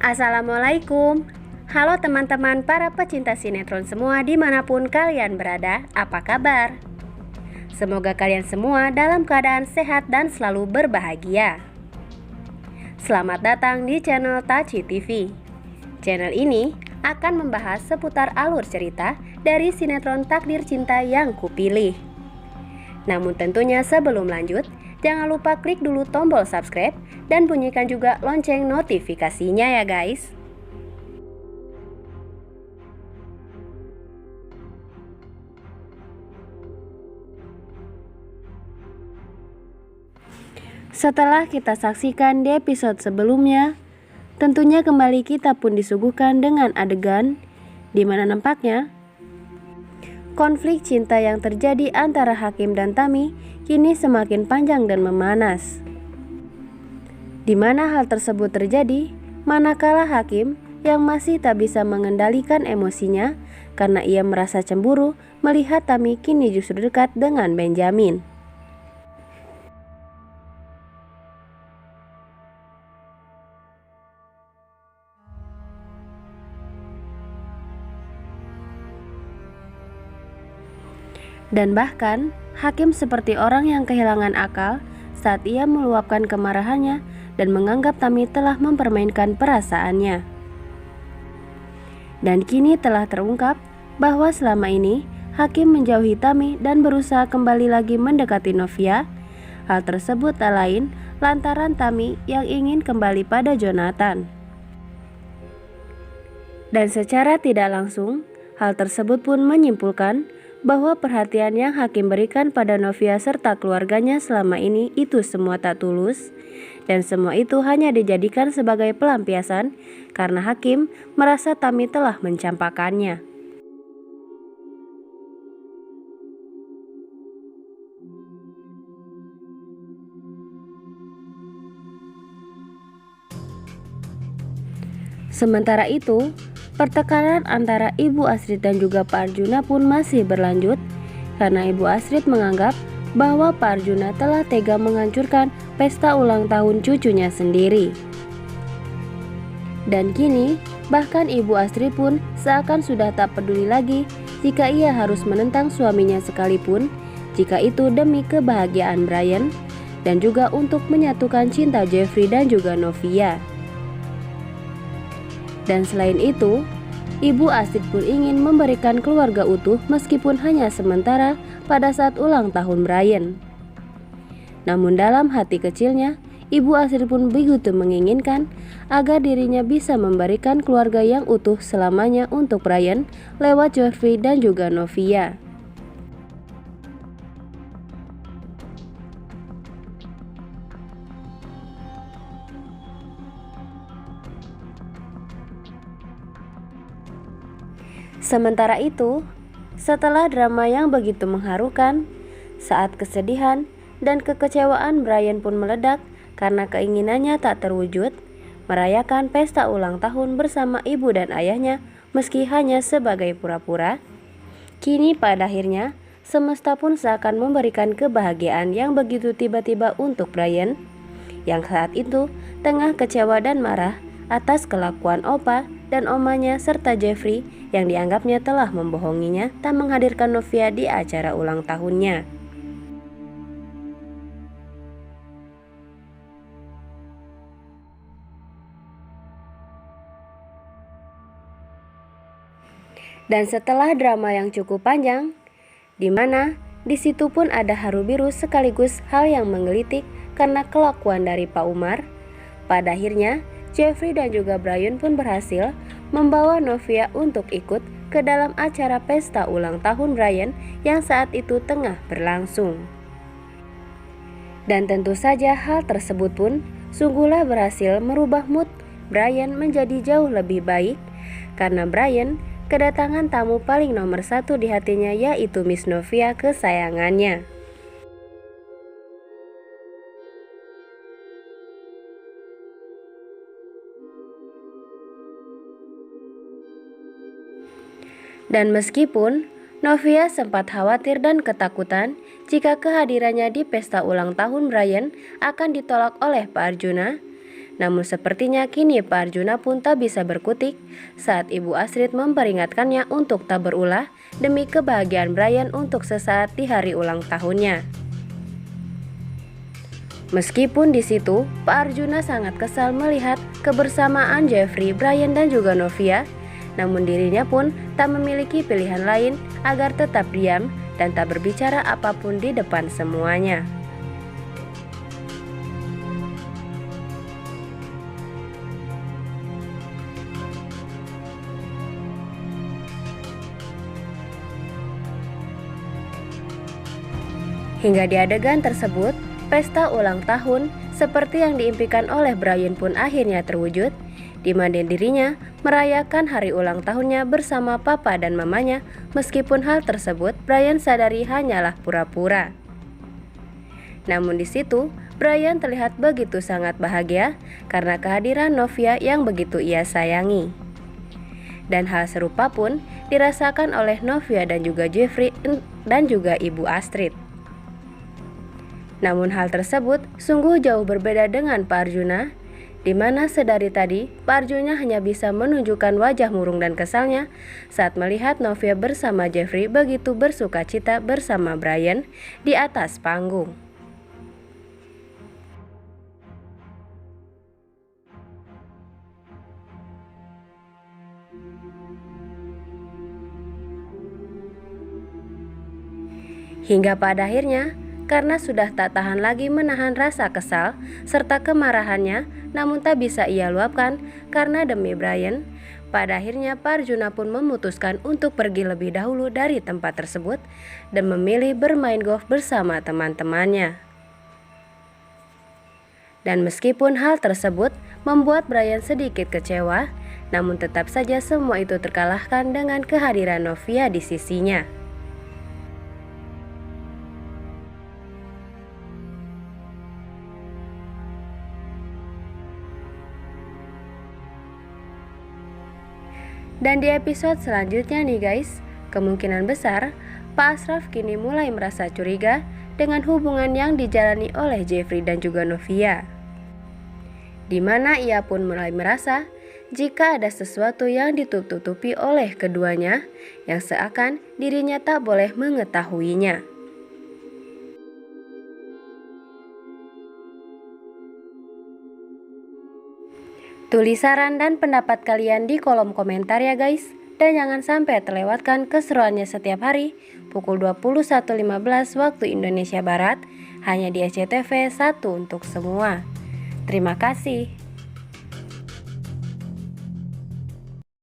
Assalamualaikum. Halo teman-teman para pecinta sinetron semua dimanapun kalian berada, apa kabar? Semoga kalian semua dalam keadaan sehat dan selalu berbahagia. Selamat datang di channel Taci TV. Channel ini akan membahas seputar alur cerita dari sinetron Takdir Cinta yang Kupilih. Namun tentunya sebelum lanjut, jangan lupa klik dulu tombol subscribe dan bunyikan juga lonceng notifikasinya ya guys. Setelah kita saksikan di episode sebelumnya, tentunya kembali kita pun disuguhkan dengan adegan di mana nampaknya konflik cinta yang terjadi antara Hakim dan Tami kini semakin panjang dan memanas. Di mana hal tersebut terjadi manakala Hakim yang masih tak bisa mengendalikan emosinya karena ia merasa cemburu melihat Tami kini justru dekat dengan Benjamin. Dan bahkan Hakim seperti orang yang kehilangan akal saat ia meluapkan kemarahannya dan menganggap Tami telah mempermainkan perasaannya. Dan kini telah terungkap bahwa selama ini Hakim menjauhi Tami dan berusaha kembali lagi mendekati Novia. Hal tersebut tak lain lantaran Tami yang ingin kembali pada Jonathan. Dan secara tidak langsung, hal tersebut pun menyimpulkan bahwa perhatian yang Hakim berikan pada Novia serta keluarganya selama ini itu semua tak tulus, dan semua itu hanya dijadikan sebagai pelampiasan karena Hakim merasa Tami telah mencampakkannya. Sementara itu, pertengkaran antara Ibu Astrid dan juga Pak Arjuna pun masih berlanjut karena Ibu Astrid menganggap bahwa Pak Arjuna telah tega menghancurkan pesta ulang tahun cucunya sendiri. Dan kini bahkan Ibu Astrid pun seakan sudah tak peduli lagi jika ia harus menentang suaminya sekalipun jika itu demi kebahagiaan Brian dan juga untuk menyatukan cinta Jeffrey dan juga Novia. Dan selain itu, Ibu Astrid pun ingin memberikan keluarga utuh meskipun hanya sementara pada saat ulang tahun Brian. Namun dalam hati kecilnya, Ibu Astrid pun begitu menginginkan agar dirinya bisa memberikan keluarga yang utuh selamanya untuk Brian lewat Jeffrey dan juga Novia. Sementara itu, setelah drama yang begitu mengharukan, saat kesedihan dan kekecewaan Brian pun meledak karena keinginannya tak terwujud, merayakan pesta ulang tahun bersama ibu dan ayahnya meski hanya sebagai pura-pura. Kini pada akhirnya, semesta pun seakan memberikan kebahagiaan yang begitu tiba-tiba untuk Brian, yang saat itu tengah kecewa dan marah atas kelakuan opa dan omanya serta Jeffrey yang dianggapnya telah membohonginya tak menghadirkan Novia di acara ulang tahunnya. Dan setelah drama yang cukup panjang, di mana di situ pun ada haru biru sekaligus hal yang menggelitik karena kelakuan dari Pak Umar, pada akhirnya Jeffrey dan juga Brian pun berhasil membawa Novia untuk ikut ke dalam acara pesta ulang tahun Brian yang saat itu tengah berlangsung. Dan tentu saja hal tersebut pun sungguhlah berhasil merubah mood Brian menjadi jauh lebih baik karena Brian kedatangan tamu paling nomor satu di hatinya yaitu Miss Novia kesayangannya. Dan meskipun Novia sempat khawatir dan ketakutan jika kehadirannya di pesta ulang tahun Brian akan ditolak oleh Pak Arjuna, Namun sepertinya kini Pak Arjuna pun tak bisa berkutik saat Ibu Astrid memperingatkannya untuk tak berulah demi kebahagiaan Brian untuk sesaat di hari ulang tahunnya. Meskipun di situ Pak Arjuna sangat kesal melihat kebersamaan Jeffrey, Brian dan juga Novia, namun dirinya pun tak memiliki pilihan lain agar tetap diam dan tak berbicara apapun di depan semuanya. Hingga di adegan tersebut, pesta ulang tahun seperti yang diimpikan oleh Brian pun akhirnya terwujud, di mana dirinya merayakan hari ulang tahunnya bersama papa dan mamanya. Meskipun hal tersebut Brian sadari hanyalah pura-pura. Namun di situ Brian terlihat begitu sangat bahagia karena kehadiran Novia yang begitu ia sayangi. Dan hal serupa pun dirasakan oleh Novia dan juga Jeffrey dan juga Ibu Astrid. Namun hal tersebut sungguh jauh berbeda dengan Pak Arjuna, di mana sedari tadi Pak Arjuna hanya bisa menunjukkan wajah murung dan kesalnya saat melihat Novia bersama Jeffrey begitu bersukacita bersama Brian di atas panggung. Hingga pada akhirnya, karena sudah tak tahan lagi menahan rasa kesal serta kemarahannya, namun tak bisa ia luapkan karena demi Brian, pada akhirnya Pak Arjuna pun memutuskan untuk pergi lebih dahulu dari tempat tersebut dan memilih bermain golf bersama teman-temannya. Dan meskipun hal tersebut membuat Brian sedikit kecewa, namun tetap saja semua itu terkalahkan dengan kehadiran Novia di sisinya. Dan di episode selanjutnya nih guys, kemungkinan besar Pak Ashraf kini mulai merasa curiga dengan hubungan yang dijalani oleh Jeffrey dan juga Novia, di mana ia pun mulai merasa jika ada sesuatu yang ditutup-tutupi oleh keduanya yang seakan dirinya tak boleh mengetahuinya. Tulis saran dan pendapat kalian di kolom komentar ya guys. Dan jangan sampai terlewatkan keseruannya setiap hari pukul 21.15 waktu Indonesia Barat hanya di SCTV 1 untuk semua. Terima kasih.